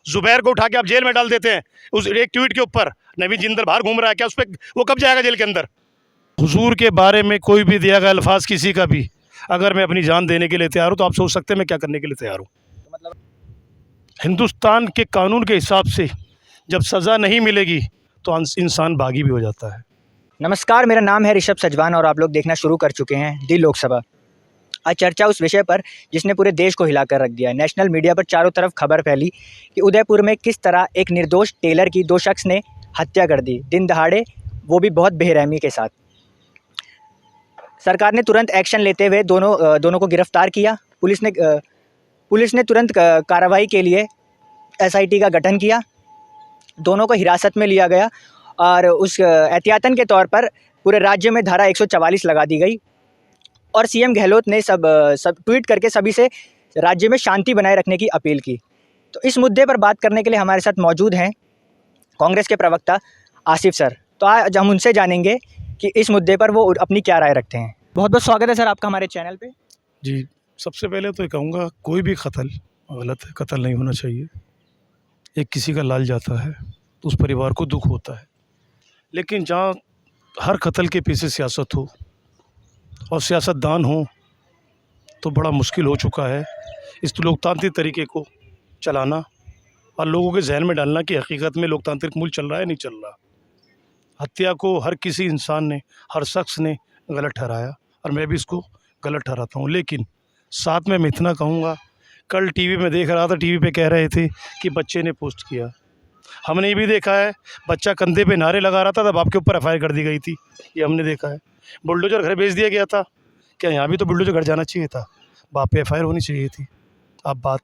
जुबैर को उठा के आप जेल में डाल देते हैं उस एक ट्वीट के ऊपर। नवीन जिंदल बाहर घूम रहा है, क्या उस पर वो कब जाएगा जेल के अंदर? हुजूर के बारे में कोई भी दिया गया अल्फाज किसी का भी, अगर मैं अपनी जान देने के लिए तैयार हूँ तो आप सोच सकते हैं मैं क्या करने के लिए तैयार हूँ। हिंदुस्तान के कानून के हिसाब से जब सज़ा नहीं मिलेगी तो इंसान बागी भी हो जाता है। नमस्कार, मेरा नाम है ऋषभ सजवान और आप लोग देखना शुरू कर चुके हैं दी लोकसभा। आज चर्चा उस विषय पर जिसने पूरे देश को हिलाकर रख दिया है। नेशनल मीडिया पर चारों तरफ खबर फैली कि उदयपुर में किस तरह एक निर्दोष टेलर की दो शख्स ने हत्या कर दी, दिन दहाड़े, वो भी बहुत बेरहमी के साथ। सरकार ने तुरंत एक्शन लेते हुए दोनों को गिरफ्तार किया। पुलिस ने तुरंत कार्रवाई के लिए SIT का गठन किया। दोनों को हिरासत में लिया गया और उस एहतियातन के तौर पर पूरे राज्य में धारा 144 लगा दी गई और CM गहलोत ने सब ट्वीट करके सभी से राज्य में शांति बनाए रखने की अपील की। तो इस मुद्दे पर बात करने के लिए हमारे साथ मौजूद हैं कांग्रेस के प्रवक्ता आसिफ सर। तो आज हम उनसे जानेंगे कि इस मुद्दे पर वो अपनी क्या राय रखते हैं। बहुत बहुत स्वागत है सर आपका हमारे चैनल पे। जी, सबसे पहले तो ये कहूँगा कोई भी कत्ल गलत है, कत्ल नहीं होना चाहिए। एक किसी का लाल जाता है तो उस परिवार को दुख होता है, लेकिन जहाँ हर कत्ल के पीछे सियासत हो और सियासतदान हो तो बड़ा मुश्किल हो चुका है इस लोकतांत्रिक तरीके को चलाना और लोगों के जहन में डालना कि हकीकत में लोकतांत्रिक मूल्य चल रहा है नहीं चल रहा। हत्या को हर किसी इंसान ने, हर शख्स ने गलत ठहराया और मैं भी इसको गलत ठहराता हूँ। लेकिन साथ में मैं इतना कहूँगा, कल टीवी में देख रहा था, टीवी पे कह रहे थे कि बच्चे ने पोस्ट किया। हमने ये भी देखा है बच्चा कंधे पे नारे लगा रहा था तब आपके ऊपर FIR कर दी गई थी, ये हमने देखा है। बुलडोजर घर भेज दिया गया था, क्या यहाँ भी तो बुलडोजर घर जाना चाहिए था? बाप पे FIR होनी चाहिए थी। आप बात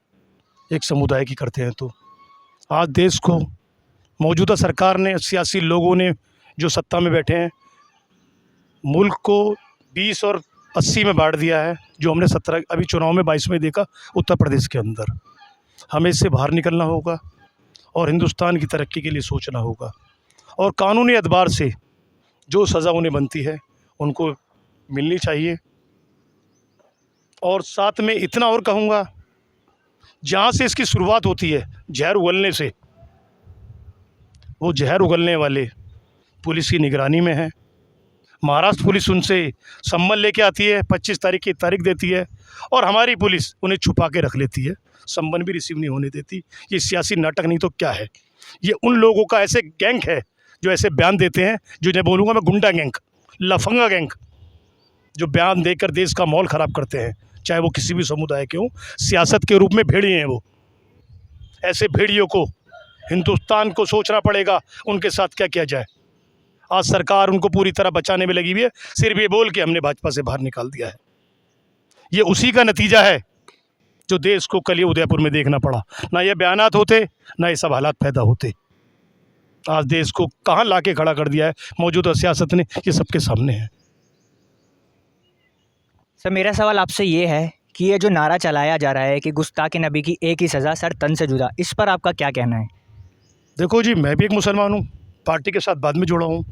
एक समुदाय की करते हैं तो आज देश को मौजूदा सरकार ने, सियासी लोगों ने जो सत्ता में बैठे हैं, मुल्क को 20 और 80 में बांट दिया है, जो हमने 17 अभी चुनाव में 22 में देखा उत्तर प्रदेश के अंदर। हमें इससे बाहर निकलना होगा और हिंदुस्तान की तरक्की के लिए सोचना होगा और कानूनी एतबार से जो सज़ा उन्हें बनती है उनको मिलनी चाहिए। और साथ में इतना और कहूँगा, जहाँ से इसकी शुरुआत होती है जहर उगलने से, वो जहर उगलने वाले पुलिस की निगरानी में है। महाराष्ट्र पुलिस उनसे सम्मन लेके आती है, 25 तारीख की तारीख देती है और हमारी पुलिस उन्हें छुपा के रख लेती है, सम्मन भी रिसीव नहीं होने देती। ये सियासी नाटक नहीं तो क्या है? ये उन लोगों का ऐसे गैंग है जो ऐसे बयान देते हैं, जो इन्हें बोलूँगा मैं गुंडा गैंग, लफंगा गैंग, जो बयान देकर देश का माहौल ख़राब करते हैं, चाहे वो किसी भी समुदाय के हों। सियासत के रूप में भेड़िए हैं वो। ऐसे भेड़ियों को हिंदुस्तान को सोचना पड़ेगा उनके साथ क्या किया जाए। आज सरकार उनको पूरी तरह बचाने में लगी हुई है, सिर्फ ये बोल के हमने भाजपा से बाहर निकाल दिया है। ये उसी का नतीजा है जो देश को कल ये उदयपुर में देखना पड़ा। ना ये बयानात होते, ना ये सब हालात पैदा होते। आज देश को कहाँ लाके खड़ा कर दिया है मौजूदा सियासत ने, ये सबके सामने है। सर मेरा सवाल आपसे ये है कि ये जो नारा चलाया जा रहा है कि गुस्ताखे नबी की एक ही सज़ा, सर तन से जुदा, इस पर आपका क्या कहना है? देखो जी, मैं भी एक मुसलमान हूँ, पार्टी के साथ बाद में जुड़ा हूँ।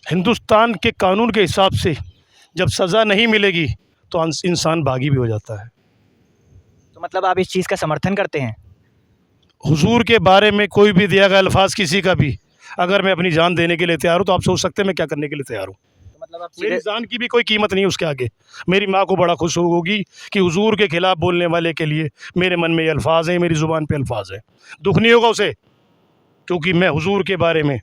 हिंदुस्तान के कानून के हिसाब से जब सज़ा नहीं मिलेगी तो इंसान बागी भी हो जाता है। तो मतलब आप इस चीज़ का समर्थन करते हैं? हुजूर के बारे में कोई भी दिया गया अल्फाज किसी का भी, अगर मैं अपनी जान देने के लिए तैयार हूँ तो आप सोच सकते हैं मैं क्या करने के लिए तैयार हूँ। तो मतलब आप मेरी जान की भी कोई कीमत नहीं है उसके आगे। मेरी माँ को बड़ा खुश होगी कि हुजूर के खिलाफ बोलने वाले के लिए मेरे मन में ये अल्फाज हैं, मेरी ज़ुबान पे अल्फाज हैं। दुख नहीं होगा उसे, क्योंकि मैं हुजूर के बारे में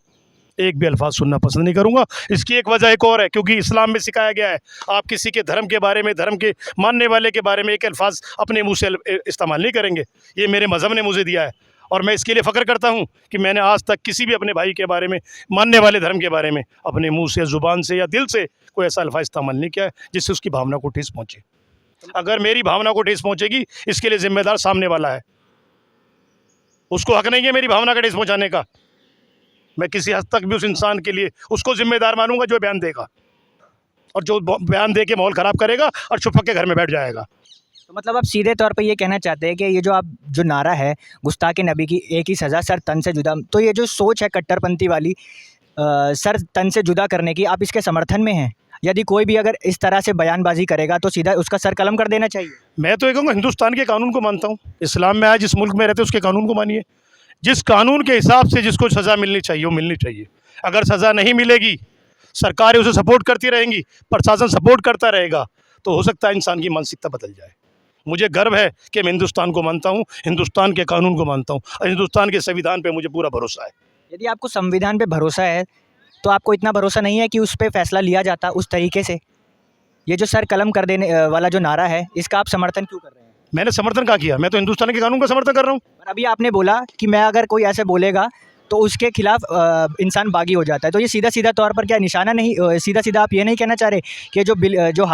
एक भी अल्फाज सुनना पसंद नहीं करूँगा। इसकी एक वजह एक और है, क्योंकि इस्लाम में सिखाया गया है आप किसी के धर्म के बारे में, धर्म के मानने वाले के बारे में एक अल्फाज अपने मुँह से इस्तेमाल नहीं करेंगे। ये मेरे मज़हब ने मुझे दिया है और मैं इसके लिए फ़ख्र करता हूँ कि मैंने आज तक किसी भी अपने भाई के बारे में, मानने वाले धर्म के बारे में अपने मुंह से, ज़ुबान से या दिल से कोई ऐसा अल्फाज इस्तेमाल नहीं किया है जिससे उसकी भावना को ठेस पहुँचे। अगर मेरी भावना को ठेस पहुँचेगी, इसके लिए ज़िम्मेदार सामने वाला है। उसको हक़ नहीं है मेरी भावना का ठेस पहुँचाने का। मैं किसी हद तक भी उस इंसान के लिए उसको ज़िम्मेदार मानूंगा जो बयान देगा और जो बयान दे के माहौल ख़राब करेगा और छुपक के घर में बैठ जाएगा। तो मतलब आप सीधे तौर पे ये कहना चाहते हैं कि ये जो नारा है गुस्ताखे नबी की एक ही सज़ा, सर तन से जुदा, तो ये जो सोच है कट्टरपंथी वाली सर तन से जुदा करने की, आप इसके समर्थन में हैं? यदि कोई भी अगर इस तरह से बयानबाजी करेगा तो सीधा उसका सर कलम कर देना चाहिए। मैं तो ये कहूँगा हिंदुस्तान के कानून को मानता हूँ। इस्लाम में आज जिस मुल्क में रहते हैं उसके कानून को मानिए। जिस कानून के हिसाब से जिसको सज़ा मिलनी चाहिए वो मिलनी चाहिए। अगर सज़ा नहीं मिलेगी, सरकारें उसे सपोर्ट करती रहेंगी, प्रशासन सपोर्ट करता रहेगा, तो हो सकता है इंसान की मानसिकता बदल जाए। मुझे गर्व है कि मैं हिंदुस्तान को मानता हूँ, हिंदुस्तान के कानून को मानता हूँ और हिंदुस्तान के संविधान पे मुझे पूरा भरोसा है। यदि आपको संविधान पे भरोसा है तो आपको इतना भरोसा नहीं है कि उस पर फैसला लिया जाता उस तरीके से? ये जो सर कलम कर देने वाला जो नारा है, इसका आप समर्थन क्यों कर रहे हैं? मैंने समर्थन कहाँ किया? मैं तो हिंदुस्तान के कानून का समर्थन कर रहा हूँ। और अभी आपने बोला कि मैं अगर कोई ऐसे बोलेगा तो उसके खिलाफ इंसान बागी हो जाता है, तो ये सीधा सीधा तौर पर क्या निशाना नहीं, सीधा सीधा आप ये नहीं कहना चाह रहे कि जो बिल जो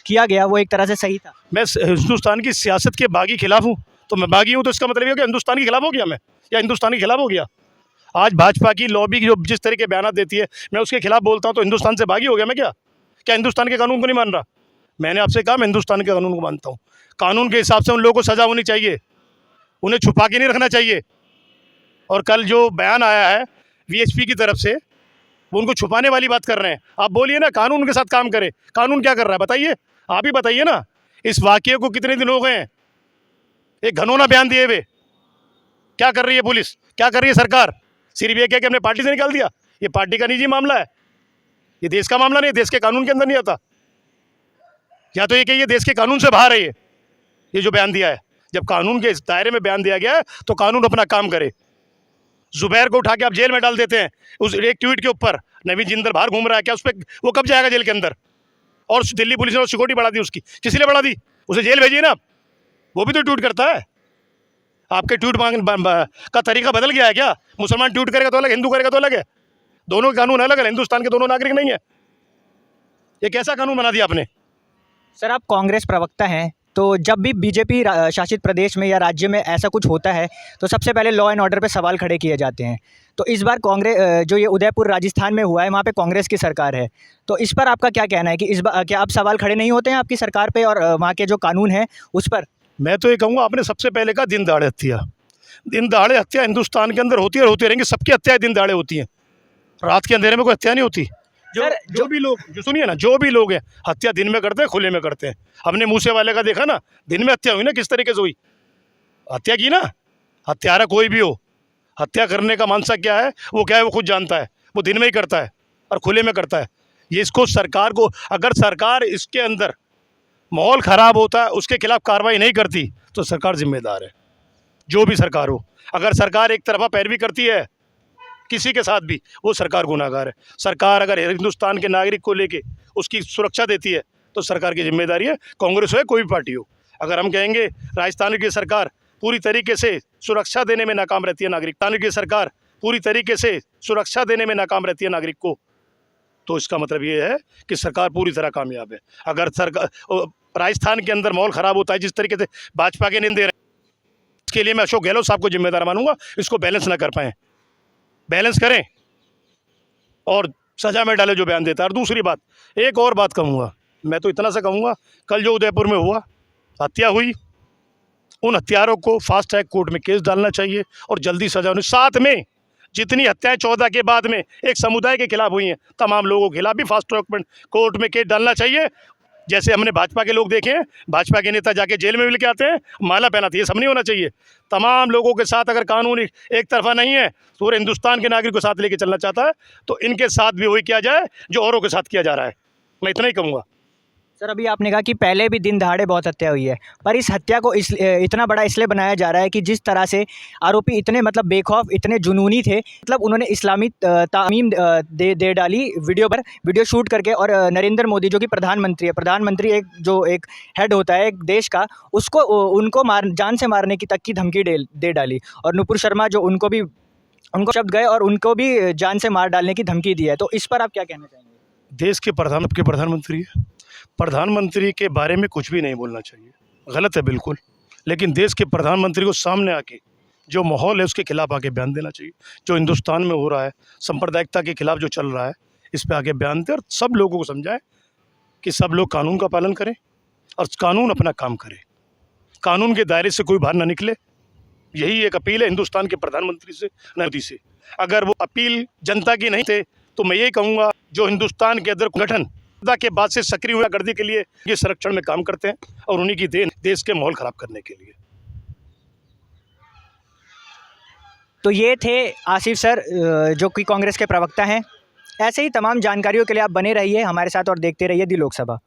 किया गया वो एक तरह से सही था? मैं हिंदुस्तान की सियासत के बागी खिलाफ हूँ, तो मैं बागी हूँ तो इसका मतलब ये हो कि हिंदुस्तान के खिलाफ हो गया मैं, या हिंदुस्तान के खिलाफ हो गया। आज भाजपा की लॉबी जो जिस तरह के बयान देती है, मैं उसके खिलाफ बोलता हूँ तो हिंदुस्तान से बागी हो गया मैं? क्या हिंदुस्तान के कानून को नहीं मान रहा? मैंने आपसे कहा मैं हिंदुस्तान के कानून को मानता हूँ। कानून के हिसाब से उन लोगों को सज़ा होनी चाहिए, उन्हें छुपा के नहीं रखना चाहिए। और कल जो बयान आया है वीएचपी की तरफ से, वो उनको छुपाने वाली बात कर रहे हैं। आप बोलिए ना, कानून के साथ काम करे। कानून क्या कर रहा है बताइए, आप ही बताइए ना। इस वाकये को कितने दिन हो गए हैं एक घनौना बयान दिए हुए? क्या कर रही है पुलिस, क्या कर रही है सरकार? सिर्फ ये कह के हमने पार्टी से निकाल दिया। ये पार्टी का निजी मामला है, ये देश का मामला नहीं है, देश के कानून के अंदर नहीं आता। या तो ये कहिए देश के कानून से बाहर है ये जो बयान दिया है। जब कानून के दायरे में बयान दिया गया है तो कानून अपना काम करे। जुबैर को उठा के आप जेल में डाल देते हैं उस एक ट्वीट के ऊपर। नवीन जिंदल बाहर घूम रहा है, क्या उस पर वो कब जाएगा जेल के अंदर? और दिल्ली पुलिस ने सिक्योरिटी बढ़ा दी उसकी, किस लिए बढ़ा दी? उसे जेल भेजिए ना, वो भी तो ट्वीट करता है। आपके ट्वीट का तरीका बदल गया है क्या? मुसलमान ट्वीट करेगा तो अलग, हिंदू करेगा तो अलग है। दोनों के कानून अलग है, हिंदुस्तान के दोनों नागरिक नहीं है। ये कैसा कानून बना दिया आपने? सर, आप कांग्रेस प्रवक्ता हैं, तो जब भी बीजेपी शासित प्रदेश में या राज्य में ऐसा कुछ होता है तो सबसे पहले लॉ एंड ऑर्डर पे सवाल खड़े किए जाते हैं। तो इस बार कांग्रेस जो ये उदयपुर राजस्थान में हुआ है, वहाँ पे कांग्रेस की सरकार है, तो इस पर आपका क्या कहना है कि इस बार क्या आप सवाल खड़े नहीं होते हैं आपकी सरकार पे और वहाँ के जो कानून है उस पर? मैं तो ये कहूँगा, आपने सबसे पहले कहा दिन दहाड़े हत्या। दिन दहाड़े हत्या हिंदुस्तान के अंदर होती है और होती रहेंगी। सबकी हत्याएं दिन दहाड़े होती हैं, रात के अंधेरे में कोई हत्या नहीं होती। जो भी लोग, जो सुनिए ना, जो भी लोग हैं हत्या दिन में करते हैं, खुले में करते हैं। हमने मूसे वाले का देखा ना, दिन में हत्या हुई ना, किस तरीके से हुई? हत्या की ना। हत्यारा कोई भी हो, हत्या करने का मानसा क्या है, वो क्या है वो खुद जानता है। वो दिन में ही करता है और खुले में करता है। ये इसको सरकार को, अगर सरकार इसके अंदर माहौल ख़राब होता है उसके खिलाफ कार्रवाई नहीं करती तो सरकार जिम्मेदार है, जो भी सरकार हो। अगर सरकार एक तरफा पैरवी करती है किसी के साथ भी, वो सरकार गुनाहगार है। सरकार अगर हिंदुस्तान के नागरिक को लेके उसकी सुरक्षा देती है तो सरकार की जिम्मेदारी है, कांग्रेस हो या कोई भी पार्टी हो। अगर हम कहेंगे राजस्थान की सरकार पूरी तरीके से सुरक्षा देने में नाकाम रहती है नागरिक, राजस्थान की सरकार पूरी तरीके से सुरक्षा देने में नाकाम रहती है नागरिक को, तो इसका मतलब ये है कि सरकार पूरी तरह कामयाब है। अगर सरकार राजस्थान के अंदर माहौल ख़राब होता है जिस तरीके से भाजपा के निंदे रहे, इसके लिए मैं अशोक गहलोत साहब को जिम्मेदार मानूंगा। इसको बैलेंस ना कर पाएँ, बैलेंस करें और सजा में डाले जो बयान देता है। और दूसरी बात, एक और बात कहूँगा, मैं तो इतना सा कहूँगा, कल जो उदयपुर में हुआ, हत्या हुई, उन हत्यारों को फास्ट ट्रैक कोर्ट में केस डालना चाहिए और जल्दी सजा होनी। साथ में जितनी हत्याएं 14 के बाद में एक समुदाय के खिलाफ हुई हैं, तमाम लोगों के खिलाफ भी फास्ट ट्रैक कोर्ट में केस डालना चाहिए। जैसे हमने भाजपा के लोग देखे हैं, भाजपा के नेता जाके जेल में भी लेके आते हैं, माला पहनाते हैं, ये सब नहीं होना चाहिए। तमाम लोगों के साथ अगर कानून एक तरफा नहीं है, पूरे हिंदुस्तान के नागरिक को साथ लेके चलना चाहता है, तो इनके साथ भी वही किया जाए जो औरों के साथ किया जा रहा है। मैं इतना ही कहूँगा। सर, अभी आपने कहा कि पहले भी दिन दहाड़े बहुत हत्या हुई है, पर इस हत्या को इतना बड़ा इसलिए बनाया जा रहा है कि जिस तरह से आरोपी इतने मतलब बेखौफ, इतने जुनूनी थे, मतलब उन्होंने इस्लामी तामीम दे डाली वीडियो शूट करके। और नरेंद्र मोदी जो कि प्रधानमंत्री एक हेड होता है एक देश का, उसको उनको जान से मारने की तक की धमकी दे डाली। और नुपुर शर्मा जो उनको शब्द गए और उनको भी जान से मार डालने की धमकी दी है, तो इस पर आप क्या कहना चाहेंगे? देश के प्रधानमंत्री है, प्रधानमंत्री के बारे में कुछ भी नहीं बोलना चाहिए, गलत है बिल्कुल। लेकिन देश के प्रधानमंत्री को सामने आके जो माहौल है उसके खिलाफ आके बयान देना चाहिए। जो हिंदुस्तान में हो रहा है, सांप्रदायिकता के खिलाफ जो चल रहा है, इस पे आके बयान दे और सब लोगों को समझाए कि सब लोग कानून का पालन करें और कानून अपना काम करे, कानून के दायरे से कोई बाहर ना निकले। यही एक अपील है हिंदुस्तान के प्रधानमंत्री से, मोदी से। अगर वो अपील जनता की नहीं थे तो मैं यही कहूँगा, जो हिंदुस्तान के अंदर संगठन के बाद से सक्रिय हुआ गर्दी के लिए ये संरक्षण में काम करते हैं और उन्हीं की देन देश के माहौल खराब करने के लिए। तो ये थे आसिफ सर, जो कि कांग्रेस के प्रवक्ता हैं। ऐसे ही तमाम जानकारियों के लिए आप बने रहिए हमारे साथ और देखते रहिए दी लोकसभा।